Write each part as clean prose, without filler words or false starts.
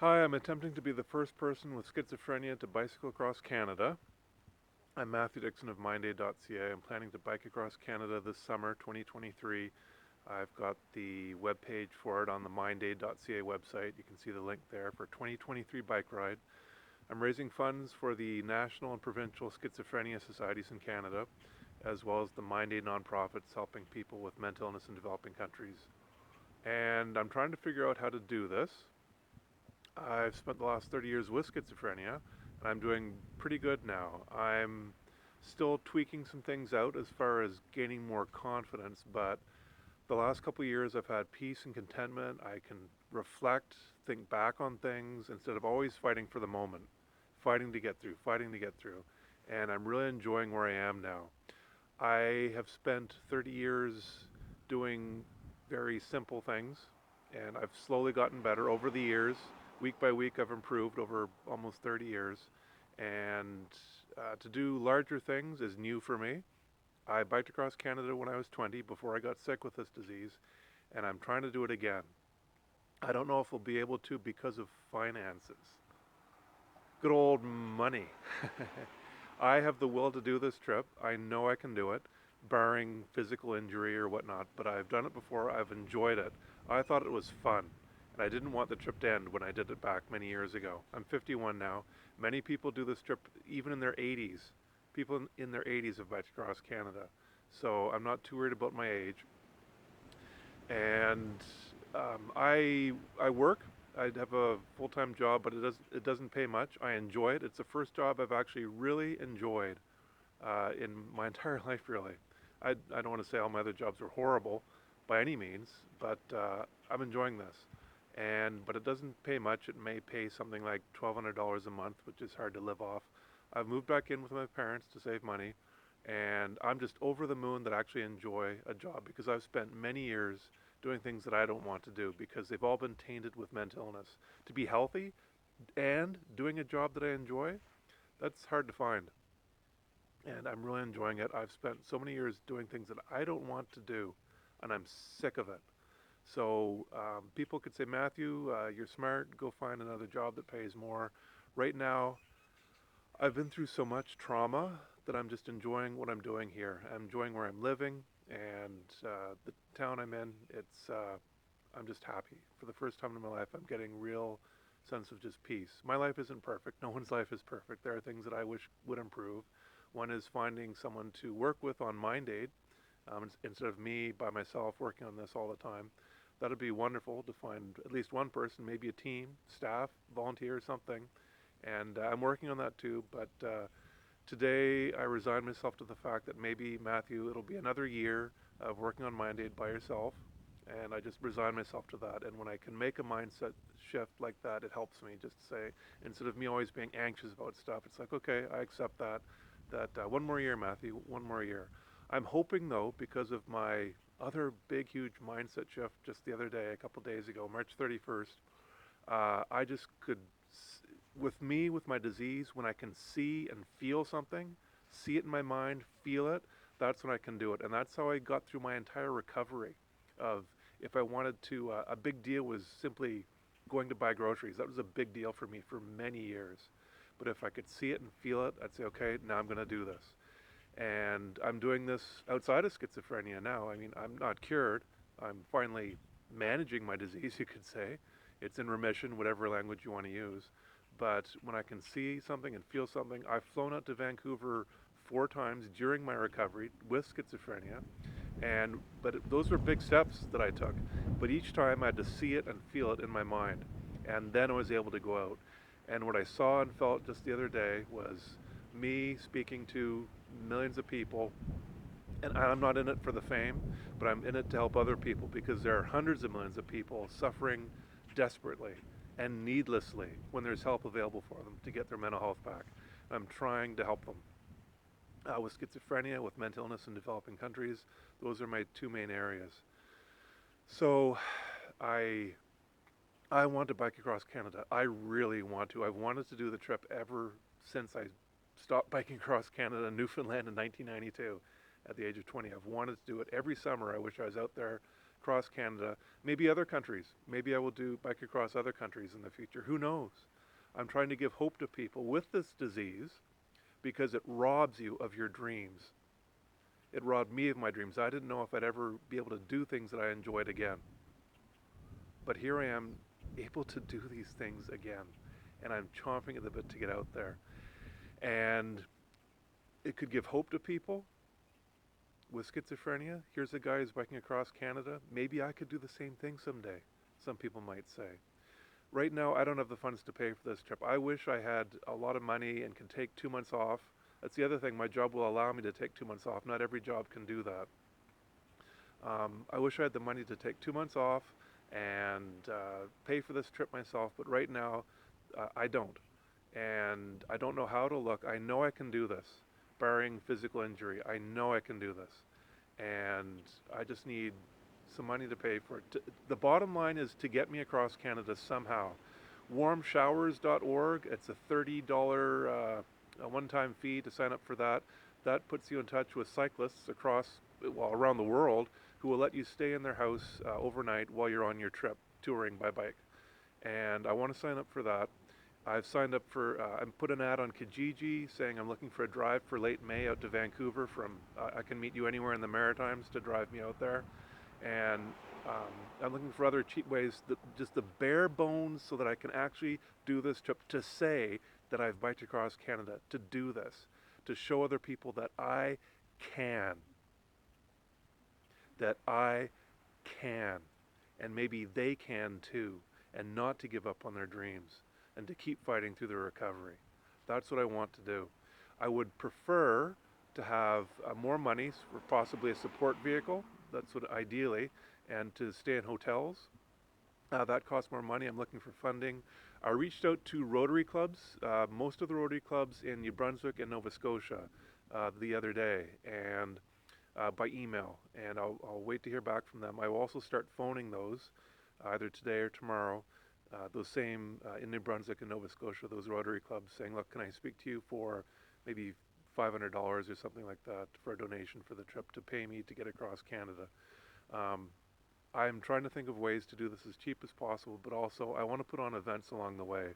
Hi, I'm attempting to be the first person with schizophrenia to bicycle across Canada. I'm Matthew Dixon of mindaid.ca. I'm planning to bike across Canada this summer, 2023. I've got the webpage for it on the mindaid.ca website. You can see the link there for 2023 bike ride. I'm raising funds for the national and provincial schizophrenia societies in Canada, as well as the Mindaid nonprofits helping people with mental illness in developing countries. And I'm trying to figure out how to do this. I've spent the last 30 years with schizophrenia, and I'm doing pretty good now. I'm still tweaking some things out as far as gaining more confidence, but the last couple of years I've had peace and contentment. I can reflect, think back on things instead of always fighting for the moment, fighting to get through, fighting to get through. And I'm really enjoying where I am now. I have spent 30 years doing very simple things, and I've slowly gotten better over the years. Week by week, I've improved over almost 30 years. And to do larger things is new for me. I biked across Canada when I was 20 before I got sick with this disease, and I'm trying to do it again. I don't know if we'll be able to because of finances. Good old money. I have the will to do this trip. I know I can do it, barring physical injury or whatnot, but I've done it before. I've enjoyed it. I thought it was fun, and I didn't want the trip to end when I did it back many years ago. I'm 51 now. Many people do this trip even in their 80s. People in their 80s have biked across Canada. So I'm not too worried about my age. And I work. I have a full-time job, but it doesn't pay much. I enjoy it. It's the first job I've actually really enjoyed in my entire life, really. I don't want to say all my other jobs are horrible by any means, but I'm enjoying this. But it doesn't pay much. It may pay something like $1,200 a month, which is hard to live off. I've moved back in with my parents to save money, and I'm just over the moon that I actually enjoy a job because I've spent many years doing things that I don't want to do because they've all been tainted with mental illness. To be healthy and doing a job that I enjoy, that's hard to find. And I'm really enjoying it. I've spent so many years doing things that I don't want to do, and I'm sick of it. So people could say, Matthew, you're smart. Go find another job that pays more. Right now, I've been through so much trauma that I'm just enjoying what I'm doing here. I'm enjoying where I'm living and the town I'm in. I'm just happy. For the first time in my life, I'm getting real sense of just peace. My life isn't perfect. No one's life is perfect. There are things that I wish would improve. One is finding someone to work with on MindAid instead of me by myself working on this all the time. That'd be wonderful to find at least one person, maybe a team, staff, volunteer, something. And I'm working on that too. But today I resign myself to the fact that maybe, Matthew, it'll be another year of working on MindAid by yourself. And I just resign myself to that. And when I can make a mindset shift like that, it helps me just to say, instead of me always being anxious about stuff, it's like, okay, I accept that. One more year, Matthew, one more year. I'm hoping, though, because of my other big, huge mindset shift just the other day, a couple days ago, March 31st, I just could, with me, with my disease, when I can see and feel something, see it in my mind, feel it, that's when I can do it. And that's how I got through my entire recovery of if I wanted to, a big deal was simply going to buy groceries. That was a big deal for me for many years. But if I could see it and feel it, I'd say, okay, now I'm going to do this. And I'm doing this outside of schizophrenia now. I mean, I'm not cured. I'm finally managing my disease, you could say. It's in remission, whatever language you want to use. But when I can see something and feel something, I've flown out to Vancouver 4 times during my recovery with schizophrenia. But those were big steps that I took. But each time I had to see it and feel it in my mind. And then I was able to go out. And what I saw and felt just the other day was me speaking to millions of people. And I'm not in it for the fame, but I'm in it to help other people because there are hundreds of millions of people suffering desperately and needlessly when there's help available for them to get their mental health back. I'm trying to help them. With schizophrenia, with mental illness in developing countries, those are my two main areas. So I I want to bike across Canada. I really want to. I've wanted to do the trip ever since I stopped biking across Canada and Newfoundland in 1992 at the age of 20. I've wanted to do it every summer. I wish I was out there across Canada, maybe other countries. Maybe I will do bike across other countries in the future. Who knows? I'm trying to give hope to people with this disease because it robs you of your dreams. It robbed me of my dreams. I didn't know if I'd ever be able to do things that I enjoyed again. But here I am, able to do these things again. And I'm chomping at the bit to get out there. And it could give hope to people with schizophrenia. Here's a guy who's biking across Canada. Maybe I could do the same thing someday, some people might say. Right now, I don't have the funds to pay for this trip. I wish I had a lot of money and could take 2 months off. That's the other thing. My job will allow me to take 2 months off. Not every job can do that. I wish I had the money to take 2 months off and pay for this trip myself, but right now, I don't. And I don't know how to look. I know I can do this, barring physical injury. I know I can do this. And I just need some money to pay for it. The bottom line is to get me across Canada somehow. WarmShowersorg, it's a $30 a one-time fee to sign up for that. That puts you in touch with cyclists around the world who will let you stay in their house overnight while you're on your trip touring by bike. And I want to sign up for that. I've signed up for, I put an ad on Kijiji saying I'm looking for a drive for late May out to Vancouver I can meet you anywhere in the Maritimes to drive me out there. And I'm looking for other cheap ways, just the bare bones so that I can actually do this trip, to say that I've biked across Canada, to do this, to show other people that I can, and maybe they can too, and not to give up on their dreams, and to keep fighting through the recovery. That's what I want to do. I would prefer to have more money for possibly a support vehicle. That's what ideally, and to stay in hotels. That costs more money. I'm looking for funding. I reached out to Rotary Clubs, most of the Rotary Clubs in New Brunswick and Nova Scotia the other day, and by email, and I'll wait to hear back from them. I will also start phoning those either today or tomorrow, those same in New Brunswick and Nova Scotia, those Rotary Clubs, saying, look, can I speak to you for maybe $500 or something like that for a donation for the trip to pay me to get across Canada. I'm trying to think of ways to do this as cheap as possible, but also I want to put on events along the way.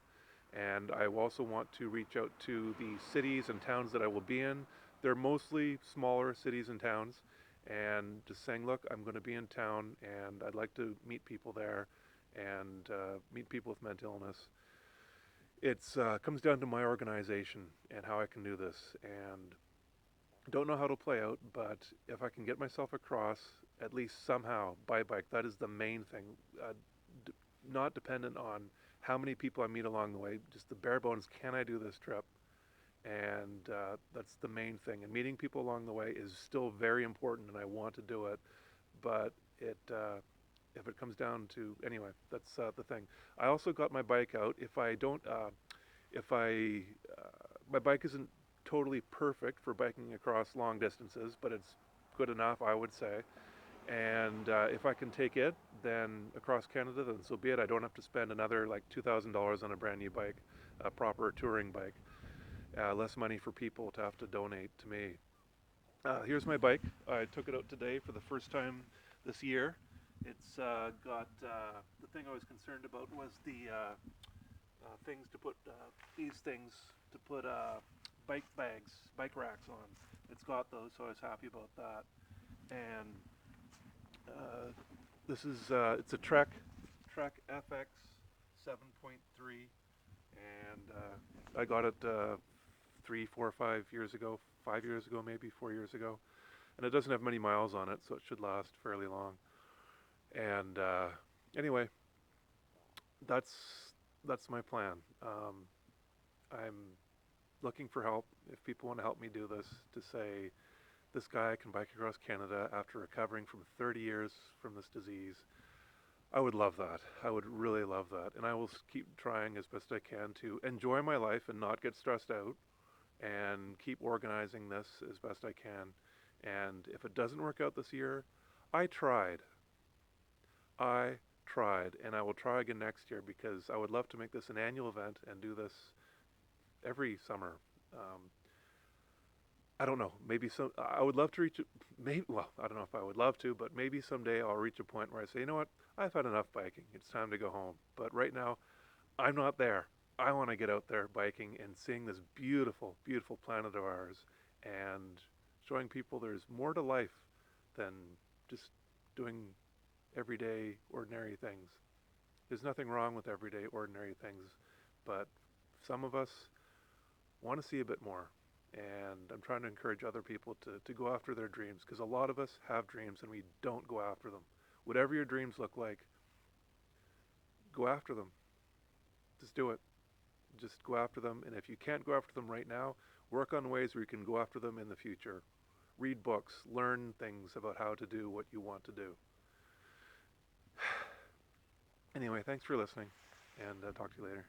And I also want to reach out to the cities and towns that I will be in. They're mostly smaller cities and towns, and just saying, look, I'm going to be in town and I'd like to meet people there and meet people with mental illness. It comes down to my organization and how I can do this. And don't know how to play out, but if I can get myself across, at least somehow, by bike, that is the main thing. Not dependent on how many people I meet along the way, just the bare bones, can I do this trip? And that's the main thing. And meeting people along the way is still very important, and I want to do it. But if it comes down to, anyway, that's the thing. I also got my bike out. My bike isn't totally perfect for biking across long distances, but it's good enough, I would say. And if I can take it then across Canada, then so be it. I don't have to spend another like $2,000 on a brand new bike, a proper touring bike. Less money for people to have to donate to me. Here's my bike. I took it out today for the first time this year. It's got, the thing I was concerned about was the things to put, these things to put bike bags, bike racks on. It's got those, so I was happy about that. And this is, it's a Trek FX 7.3, and I got it 3, 4, 5 years ago, 5 years ago, maybe 4 years ago. And it doesn't have many miles on it, so it should last fairly long. And anyway, that's my plan. I'm looking for help. If people want to help me do this, to say, this guy can bike across Canada after recovering from 30 years from this disease, I would love that. I would really love that. And I will keep trying as best I can to enjoy my life and not get stressed out, and keep organizing this as best I can. And if it doesn't work out this year, I tried, and I will try again next year, because I would love to make this an annual event and do this every summer. I don't know. Maybe some. I would love to reach. Maybe. Well, I don't know if I would love to, but maybe someday I'll reach a point where I say, you know what? I've had enough biking. It's time to go home. But right now, I'm not there. I want to get out there biking and seeing this beautiful, beautiful planet of ours, and showing people there's more to life than just doing everyday, ordinary things. There's nothing wrong with everyday, ordinary things, but some of us want to see a bit more. And I'm trying to encourage other people to go after their dreams, because a lot of us have dreams and we don't go after them. Whatever your dreams look like, go after them. Just do it. Just go after them. And if you can't go after them right now, work on ways where you can go after them in the future. Read books, learn things about how to do what you want to do. Anyway, thanks for listening, and talk to you later.